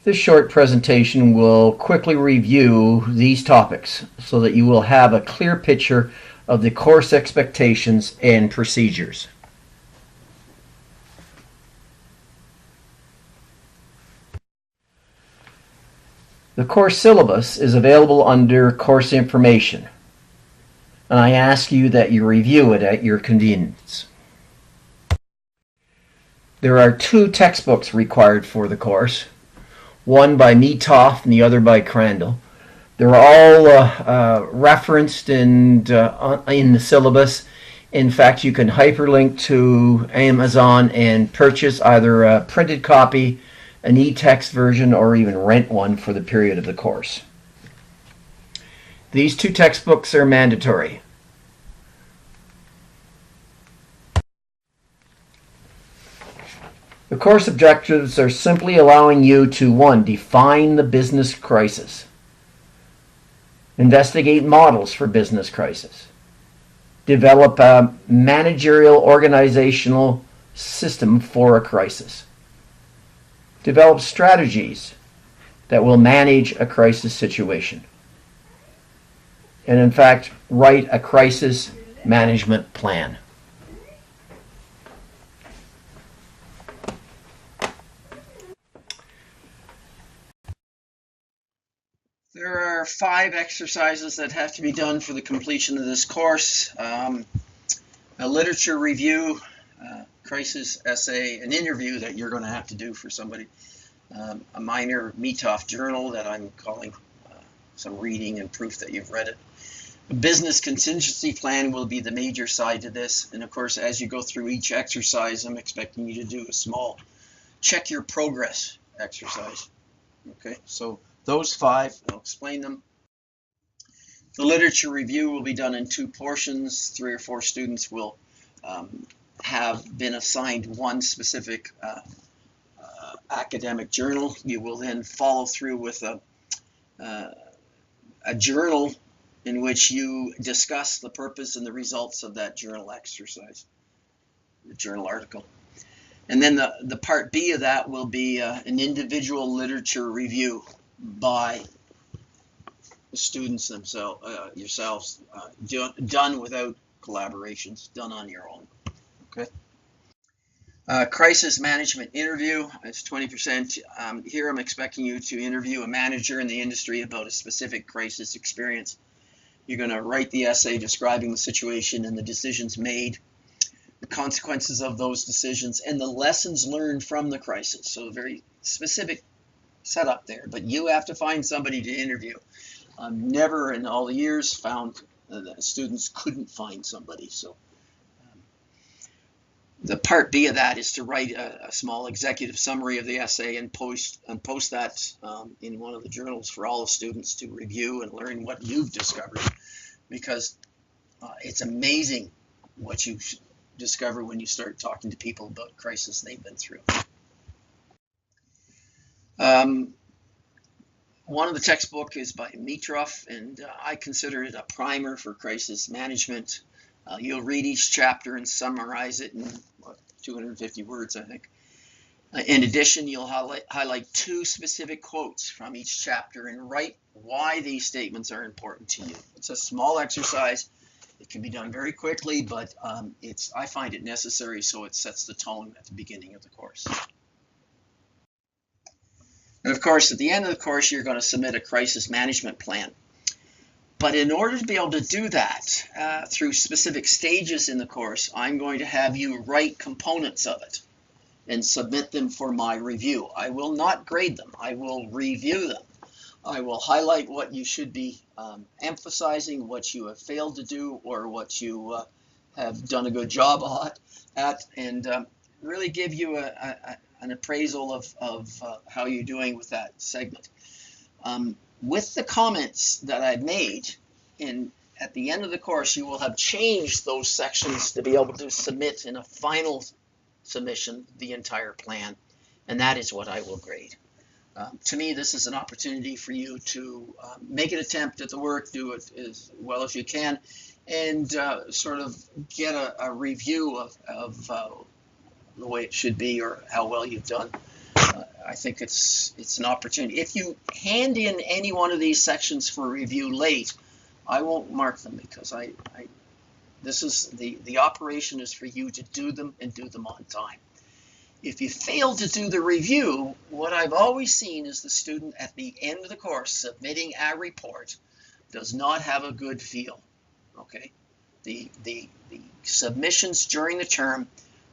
This short presentation will quickly review these topics so that you will have a clear picture of the course expectations and procedures. The course syllabus is available under Course Information, and I ask you that you review it at your convenience. There are 2 textbooks required for the course, one by Metoff and the other by Crandall. They're all referenced in the syllabus. In fact, you can hyperlink to Amazon and purchase either a printed copy, an e-text version, or even rent one for the period of the course. These 2 textbooks are mandatory. The course objectives are simply allowing you to 1. Define the business crisis. Investigate models for business crisis. Develop a managerial organizational system for a crisis. Develop strategies that will manage a crisis situation. And in fact, write a crisis management plan. There are 5 exercises that have to be done for the completion of this course. A literature review, crisis essay, an interview that you're going to have to do for somebody, a minor Metoff journal that I'm calling some reading and proof that you've read it. A business contingency plan will be the major side to this, and of course as you go through each exercise I'm expecting you to do a small check your progress exercise. Okay, so those 5, I'll explain them. The literature review will be done in 2 portions. 3 or 4 students will have been assigned one specific academic journal. You will then follow through with a journal in which you discuss the purpose and the results of that journal exercise, the journal article. And then the part B of that will be an individual literature review by the students themselves, yourselves, done without collaborations, done on your own. Okay. Crisis management interview is 20%. Here I'm expecting you to interview a manager in the industry about a specific crisis experience. You're going to write the essay describing the situation and the decisions made, the consequences of those decisions, and the lessons learned from the crisis. So a very specific setup there, but you have to find somebody to interview. Never in all the years found that students couldn't find somebody. So the part B of that is to write a small executive summary of the essay and post that in one of the journals for all the students to review and learn what you've discovered, because it's amazing what you discover when you start talking to people about crisis they've been through. One of the textbook is by Metoff, and I consider it a primer for crisis management. You'll read each chapter and summarize it in 250 words, I think. In addition, you'll highlight 2 specific quotes from each chapter and write why these statements are important to you. It's a small exercise. It can be done very quickly, but I find it necessary, so it sets the tone at the beginning of the course. And of course, at the end of the course, you're going to submit a crisis management plan. But in order to be able to do that through specific stages in the course, I'm going to have you write components of it and submit them for my review. I will not grade them. I will review them. I will highlight what you should be emphasizing, what you have failed to do, or what you have done a good job at, and really give you an appraisal of how you're doing with that segment. With the comments that I've made, at the end of the course, you will have changed those sections to be able to submit in a final submission the entire plan, and that is what I will grade. To me, this is an opportunity for you to make an attempt at the work, do it as well as you can, and sort of get a review of the way it should be or how well you've done I think it's an opportunity. If you hand in any one of these sections for review late, I won't mark them, because this is the operation is for you to do them and do them on time. If you fail to do the review, what I've always seen is the student at the end of the course submitting a report does not have a good feel. Okay, the submissions during the term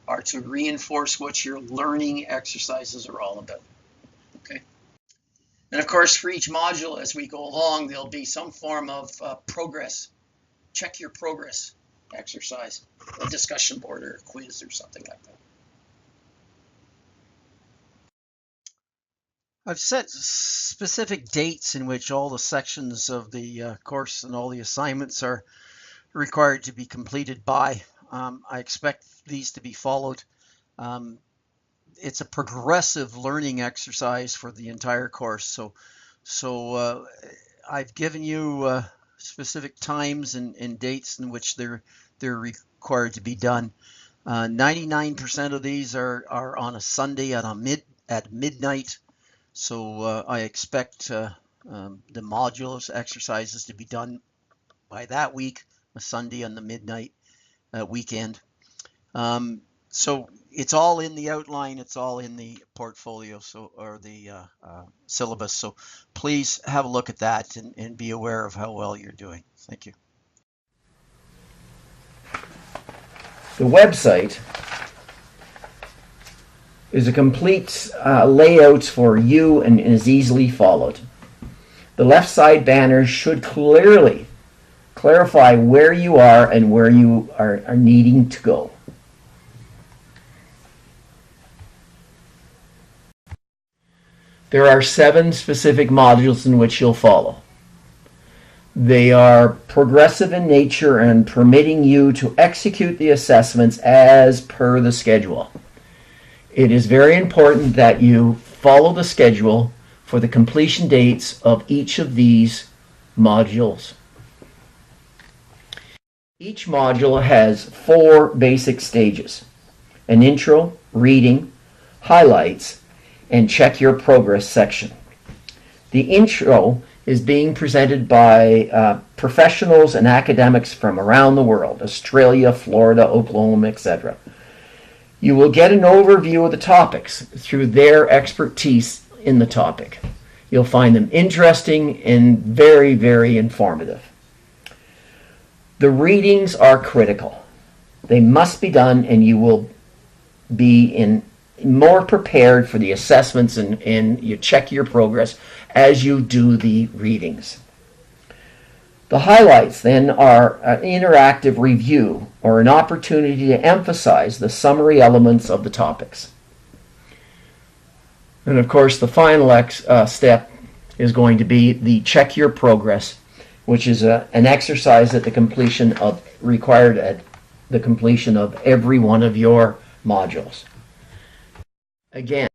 are to reinforce what your learning exercises are all about. Okay, and of course for each module as we go along, there'll be some form of progress, check your progress exercise, a discussion board or a quiz or something like that. I've set specific dates in which all the sections of the course and all the assignments are required to be completed by. I expect these to be followed. It's a progressive learning exercise for the entire course. So I've given you specific times and dates in which they're required to be done. 99% of these are on a Sunday at midnight. So I expect the modules exercises to be done by that week, a Sunday on the midnight weekend. So it's all in the outline, it's all in the portfolio, or the syllabus. So please have a look at that and be aware of how well you're doing. Thank you. The website is a complete layout for you and is easily followed. The left side banner should clearly clarify where you are and where you are needing to go. There are 7 specific modules in which you'll follow. They are progressive in nature and permitting you to execute the assessments as per the schedule. It is very important that you follow the schedule for the completion dates of each of these modules. Each module has 4 basic stages: an intro, reading, highlights, and check your progress section. The intro is being presented by professionals and academics from around the world: Australia, Florida, Oklahoma, etc. You will get an overview of the topics through their expertise in the topic. You'll find them interesting and very, very informative. The readings are critical. They must be done, and you will be more prepared for the assessments and you check your progress as you do the readings. The highlights then are an interactive review or an opportunity to emphasize the summary elements of the topics. And of course the final step is going to be the check your progress, which is an exercise at the completion of required at the completion of every one of your modules. Again,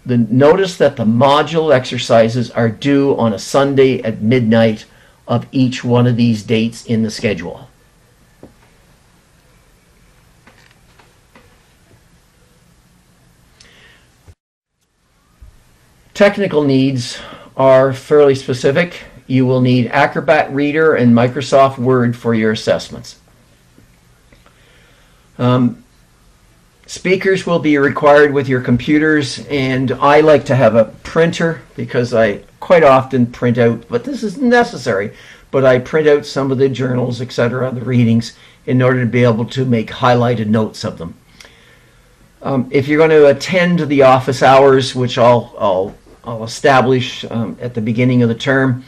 notice that the module exercises are due on a Sunday at midnight of each one of these dates in the schedule. Technical needs are fairly specific. You will need Acrobat Reader and Microsoft Word for your assessments. Speakers will be required with your computers, and I like to have a printer because I quite often print out, but this is necessary, but I print out some of the journals, etc., the readings, in order to be able to make highlighted notes of them. If you're going to attend the office hours, which I'll establish at the beginning of the term,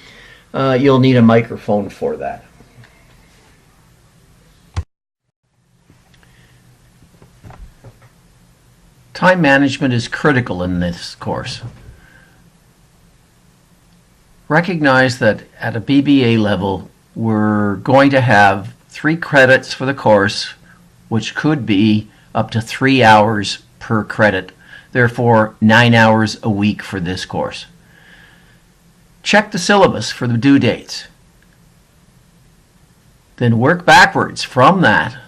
you'll need a microphone for that. Time management is critical in this course. Recognize that at a BBA level, we're going to have 3 credits for the course, which could be up to 3 hours per credit, therefore 9 hours a week for this course. Check the syllabus for the due dates. Then work backwards from that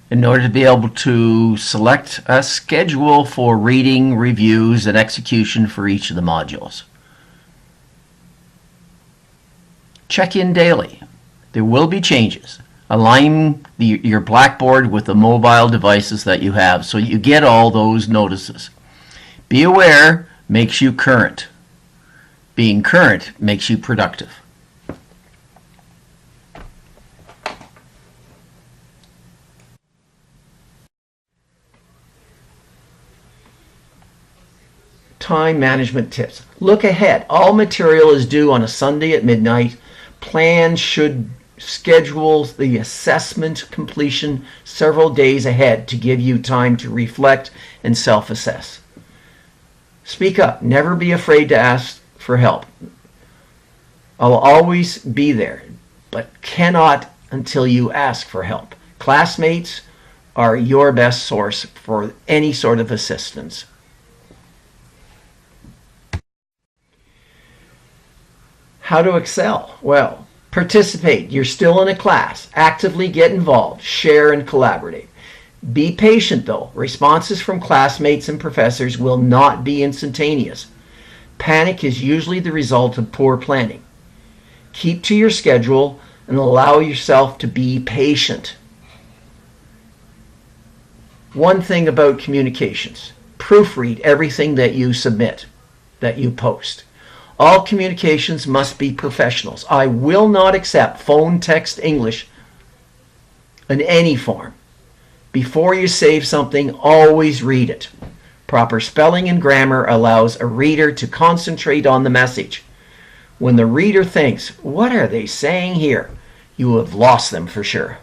in order to be able to select a schedule for reading, reviews, and execution for each of the modules. Check in daily. There will be changes. Align your Blackboard with the mobile devices that you have so you get all those notices. Be aware makes you current. Being current makes you productive. Time management tips. Look ahead. All material is due on a Sunday at midnight. Plans should schedule the assessment completion several days ahead to give you time to reflect and self-assess. Speak up. Never be afraid to ask for help. I'll always be there, but cannot until you ask for help. Classmates are your best source for any sort of assistance. How to excel? Well, participate. You're still in a class. Actively get involved. Share and collaborate. Be patient though. Responses from classmates and professors will not be instantaneous. Panic is usually the result of poor planning. Keep to your schedule and allow yourself to be patient. One thing about communications. Proofread everything that you submit, that you post. All communications must be professionals. I will not accept phone, text, English in any form. Before you save something, always read it. Proper spelling and grammar allows a reader to concentrate on the message. When the reader thinks, "What are they saying here?" you have lost them for sure.